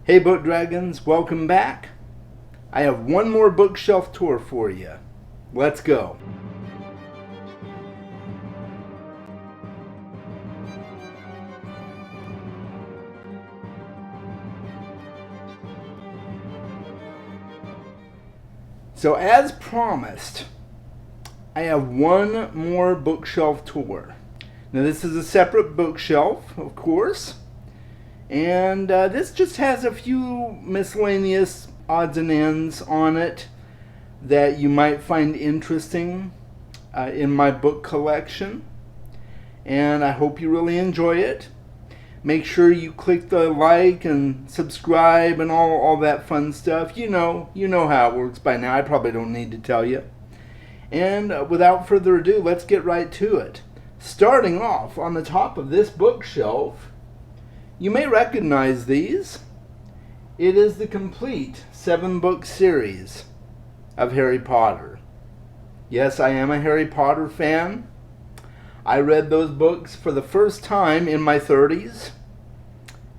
Hey Book Dragons, welcome back. I have one more bookshelf tour for you. Let's go. So as promised, I have one more bookshelf tour. Now this is a separate bookshelf, of course. And this just has a few miscellaneous odds and ends on it that you might find interesting in my book collection. And I hope you really enjoy it. Make sure you click the like and subscribe and all that fun stuff. You know how it works by now. I probably don't need to tell you. And without further ado, let's get right to it. Starting off on the top of this bookshelf, you may recognize these. It is the complete 7-book series of Harry Potter. Yes, I am a Harry Potter fan. I read those books for the first time in my 30s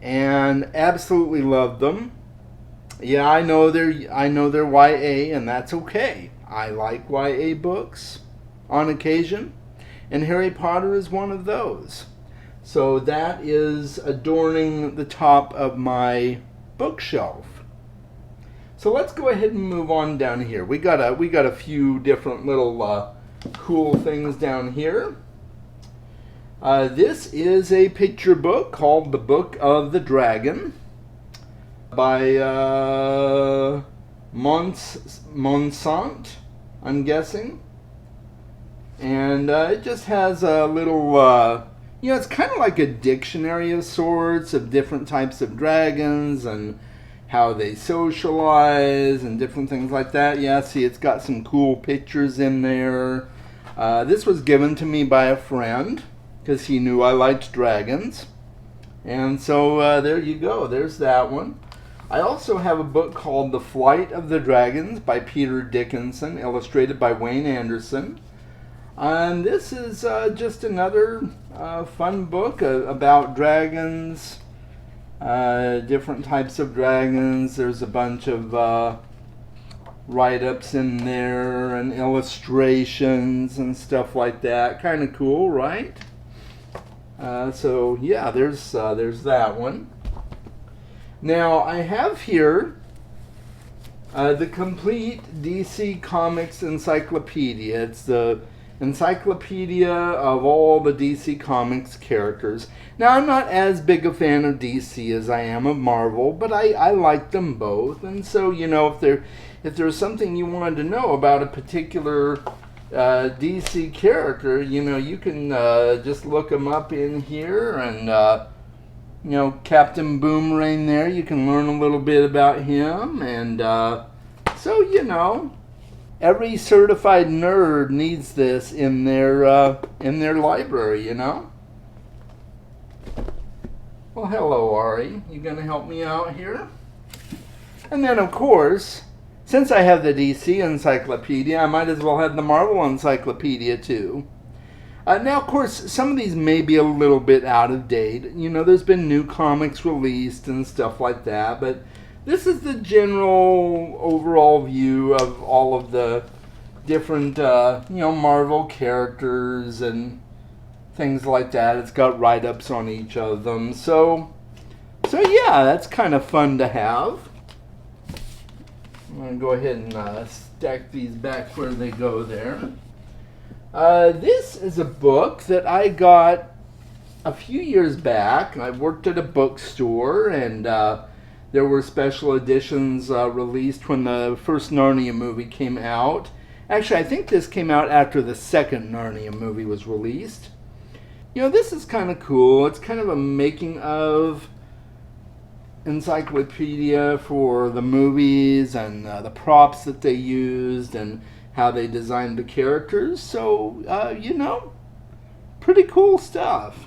and absolutely loved them. Yeah, I know they're YA, and that's okay. I like YA books on occasion, and Harry Potter is one of those. So that is adorning the top of my bookshelf. So let's go ahead and move on down here. We got a few different little cool things down here. This is a picture book called The Book of the Dragon by Monsant, I'm guessing. And it just has a little... it's kind of like a dictionary of sorts of different types of dragons and how they socialize and different things like that. Yeah, see, it's got some cool pictures in there. This was given to me by a friend because he knew I liked dragons. And so there you go. There's that one. I also have a book called The Flight of the Dragons by Peter Dickinson, illustrated by Wayne Anderson. And this is just another fun book about dragons, different types of dragons. There's a bunch of write-ups in there and illustrations and stuff like that. Kind of cool, right? So yeah, there's that one. Now I have here the complete DC Comics Encyclopedia. It's the encyclopedia of all the DC Comics characters. Now, I'm not as big a fan of DC as I am of Marvel, but I like them both. And so, if there's something you wanted to know about a particular DC character, you can just look them up in here. And, Captain Boomerang there, you can learn a little bit about him. And every certified nerd needs this in their library, Well, hello, Ari. You gonna help me out here? And then, of course, since I have the DC Encyclopedia, I might as well have the Marvel Encyclopedia too. Now, of course, some of these may be a little bit out of date. There's been new comics released and stuff like that, but this is the general overall view of all of the different, Marvel characters and things like that. It's got write-ups on each of them. So yeah, that's kind of fun to have. I'm going to go ahead and stack these back where they go there. This is a book that I got a few years back. I worked at a bookstore, and there were special editions released when the first Narnia movie came out. Actually, I think this came out after the second Narnia movie was released. This is kind of cool. It's kind of a making of encyclopedia for the movies and the props that they used and how they designed the characters. So, pretty cool stuff.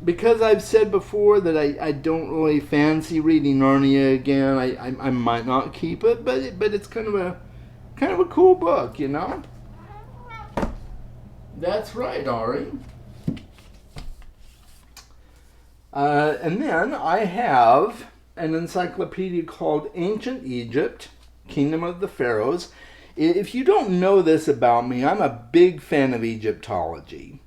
Because I've said before that I don't really fancy reading Narnia again, I might not keep it, but it's kind of a cool book, That's right, Ari. And then I have an encyclopedia called Ancient Egypt, Kingdom of the Pharaohs. If you don't know this about me, I'm a big fan of Egyptology.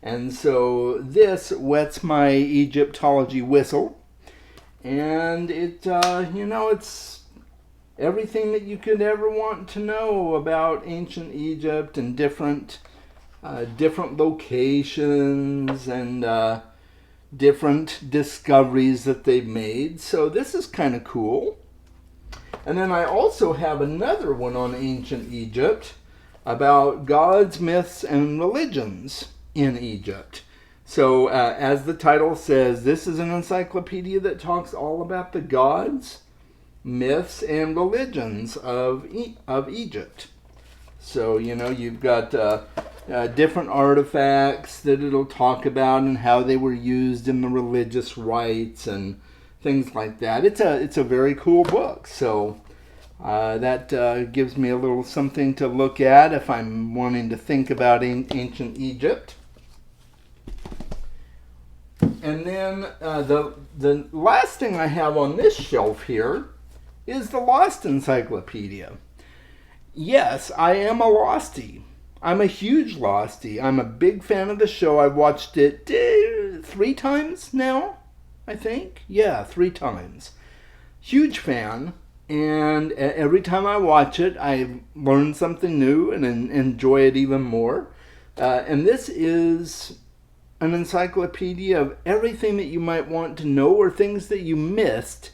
And so this wets my Egyptology whistle. And it's everything that you could ever want to know about ancient Egypt and different locations and different discoveries that they've made. So this is kind of cool. And then I also have another one on ancient Egypt about gods, myths, and religions in Egypt. So as the title says, this is an encyclopedia that talks all about the gods, myths, and religions of Egypt. So, you've got different artifacts that it'll talk about and how they were used in the religious rites and things like that. It's a very cool book. So that gives me a little something to look at if I'm wanting to think about ancient Egypt. And then the last thing I have on this shelf here is the Lost Encyclopedia. Yes, I am a Lostie. I'm a huge Lostie. I'm a big fan of the show. I've watched it 3 times now, I think. Yeah, 3 times. Huge fan. And every time I watch it, I learn something new and enjoy it even more. And this is an encyclopedia of everything that you might want to know or things that you missed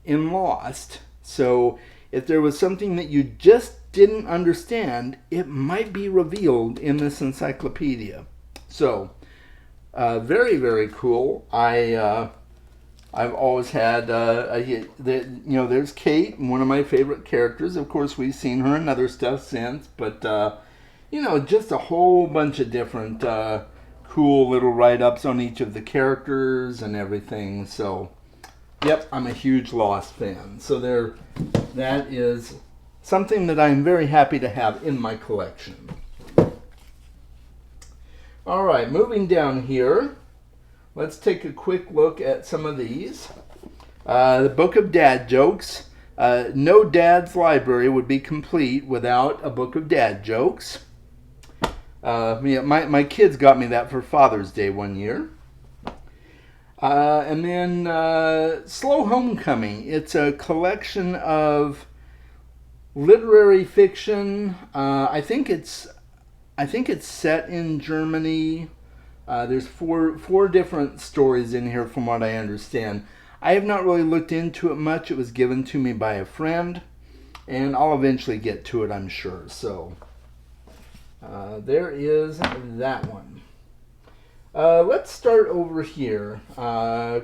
in Lost. So if there was something that you just didn't understand, it might be revealed in this encyclopedia. So very, very cool. I've always had there's Kate, one of my favorite characters. Of course, we've seen her in other stuff since, but just a whole bunch of different cool little write-ups on each of the characters and everything. So yep, I'm a huge Lost fan. So that is something that I'm very happy to have in my collection. All right, moving down here, let's take a quick look at some of these. The Book of Dad Jokes. No Dad's Library would be complete without a Book of Dad Jokes. My kids got me that for Father's Day one year. And then Slow Homecoming. It's a collection of literary fiction. I think it's set in Germany. There's four different stories in here from what I understand. I have not really looked into it much. It was given to me by a friend, and I'll eventually get to it, I'm sure. So there is that one. Let's start over here.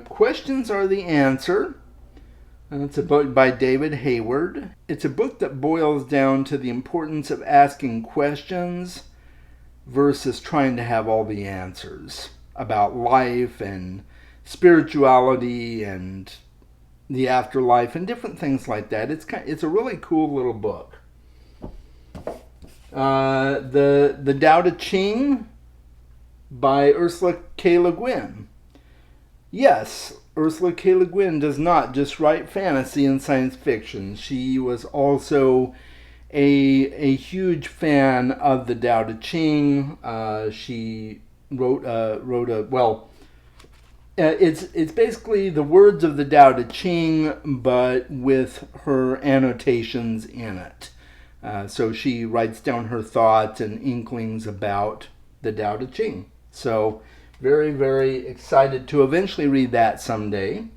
Questions Are the Answer. And it's a book by David Hayward. It's a book that boils down to the importance of asking questions versus trying to have all the answers about life and spirituality and the afterlife and different things like that. It's a really cool little book. The Tao Te Ching by Ursula K. Le Guin. Yes, Ursula K. Le Guin does not just write fantasy and science fiction. She was also a huge fan of the Tao Te Ching. She it's basically the words of the Tao Te Ching, but with her annotations in it. So she writes down her thoughts and inklings about the Tao Te Ching. So very, very excited to eventually read that someday.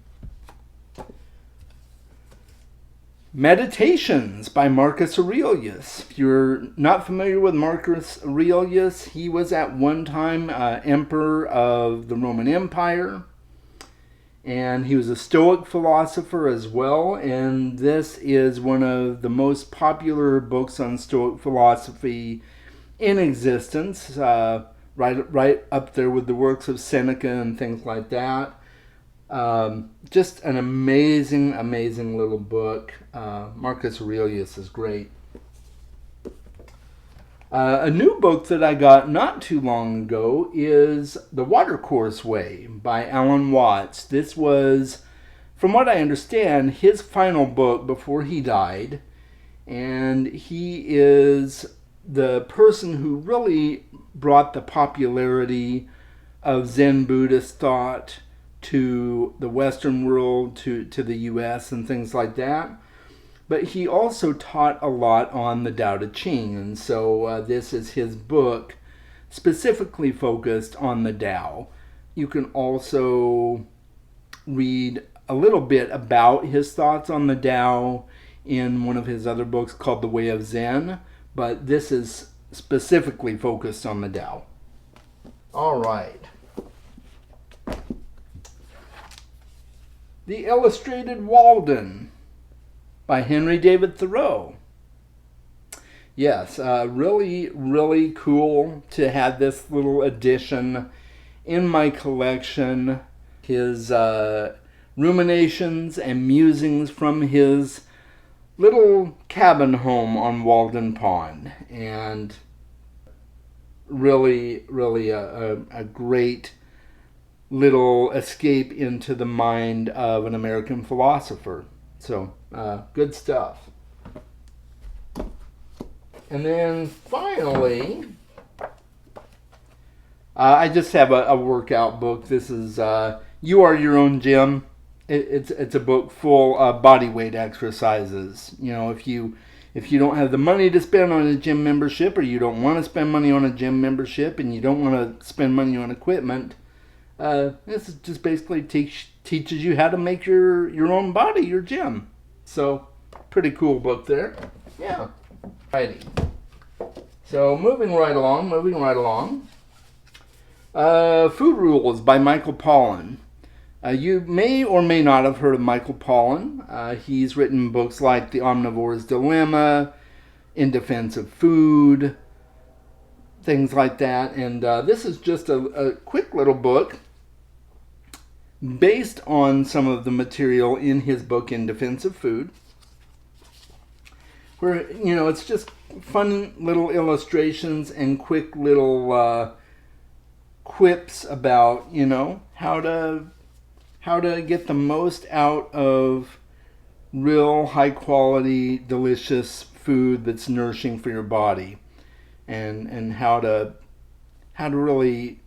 Meditations by Marcus Aurelius. If you're not familiar with Marcus Aurelius, he was at one time emperor of the Roman Empire. And he was a Stoic philosopher as well. And this is one of the most popular books on Stoic philosophy in existence. Right up there with the works of Seneca and things like that. Just an amazing, amazing little book. Marcus Aurelius is great. A new book that I got not too long ago is The Watercourse Way by Alan Watts. This was from what I understand, his final book before he died, and he is the person who really brought the popularity of Zen Buddhist thought to the Western world, to the US and things like that. But he also taught a lot on the Tao Te Ching, and so this is his book specifically focused on the Tao. You can also read a little bit about his thoughts on the Tao in one of his other books called The Way of Zen, but this is specifically focused on the Tao. All right. The Illustrated Walden by Henry David Thoreau. Yes, really, really cool to have this little edition in my collection. His ruminations and musings from his little cabin home on Walden Pond. And really, really a great little escape into the mind of an American philosopher. So, good stuff. And then finally, I just have a workout book. This is You Are Your Own Gym. It's a book full of body weight exercises. You know, if you don't have the money to spend on a gym membership, or you don't want to spend money on a gym membership, and you don't want to spend money on equipment, this just basically teaches you how to make your own body your gym. So, pretty cool book there. Yeah. Righty. So, moving right along. Food Rules by Michael Pollan. You may or may not have heard of Michael Pollan. He's written books like The Omnivore's Dilemma, In Defense of Food, things like that. And this is just a quick little book based on some of the material in his book In Defense of Food, where, you know, it's just fun little illustrations and quick little quips about, you know, how to get the most out of real high quality delicious food that's nourishing for your body, and how to really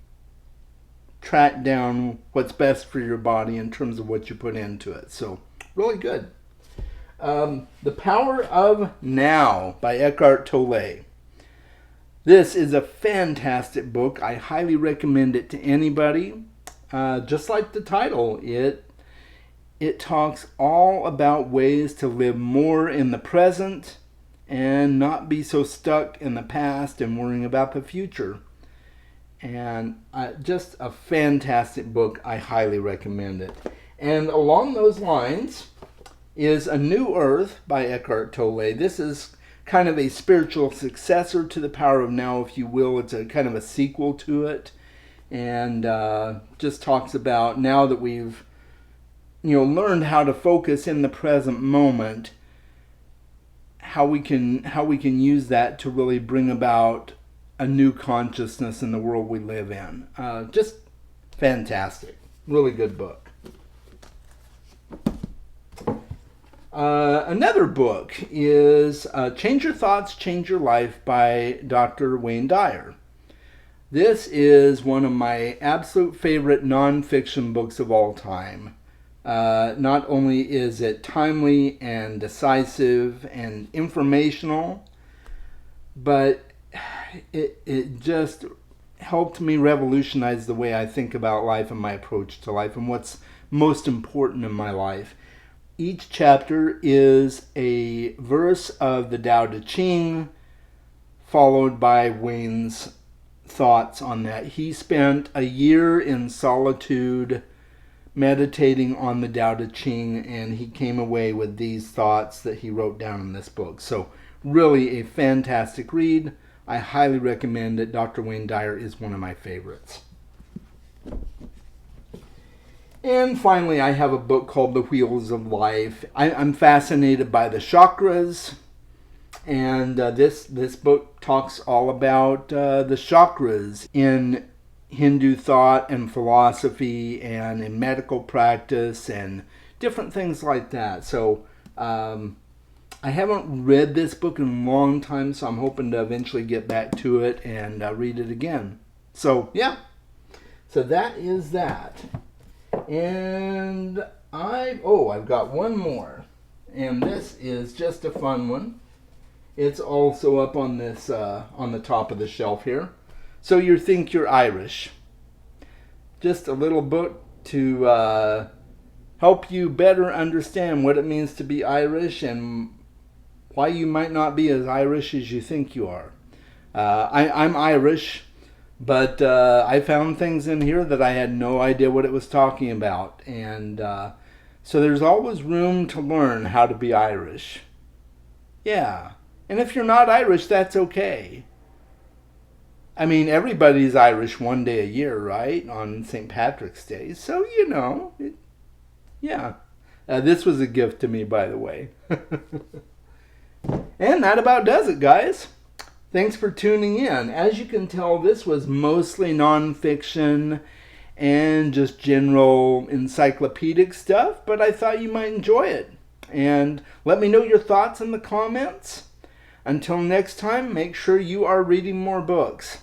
track down what's best for your body in terms of what you put into it. So really good. The Power of Now by Eckhart Tolle. This is a fantastic book. I highly recommend it to anybody. Just like the title, it talks all about ways to live more in the present and not be so stuck in the past and worrying about the future. And just a fantastic book. I highly recommend it. And along those lines is A New Earth by Eckhart Tolle. This is kind of a spiritual successor to The Power of Now, if you will. It's a kind of a sequel to it. And just talks about, now that we've, you know, learned how to focus in the present moment, how we can use that to really bring about a new consciousness in the world we live in. Just fantastic. Really good book. Another book is Change Your Thoughts, Change Your Life by Dr. Wayne Dyer. This is one of my absolute favorite nonfiction books of all time. Not only is it timely and decisive and informational, but it just helped me revolutionize the way I think about life and my approach to life and what's most important in my life. Each chapter is a verse of the Tao Te Ching, followed by Wayne's thoughts on that. He spent a year in solitude meditating on the Tao Te Ching, and he came away with these thoughts that he wrote down in this book. So really a fantastic read. I highly recommend it. Dr. Wayne Dyer is one of my favorites. And finally, I have a book called The Wheels of Life. I'm fascinated by the chakras, and this book talks all about the chakras in Hindu thought and philosophy and in medical practice and different things like that. So I haven't read this book in a long time, so I'm hoping to eventually get back to it and read it again. So yeah, so that is that. And I've got one more, and this is just a fun one. It's also up on this on the top of the shelf here. So You Think You're Irish. Just a little book to help you better understand what it means to be Irish and why you might not be as Irish as you think you are. I'm Irish, but I found things in here that I had no idea what it was talking about. And so there's always room to learn how to be Irish. Yeah. And if you're not Irish, that's okay. I mean, everybody's Irish one day a year, right? On St. Patrick's Day. So, yeah. This was a gift to me, by the way. And that about does it, guys. Thanks for tuning in. As you can tell, this was mostly nonfiction and just general encyclopedic stuff, but I thought you might enjoy it. And let me know your thoughts in the comments. Until next time, make sure you are reading more books.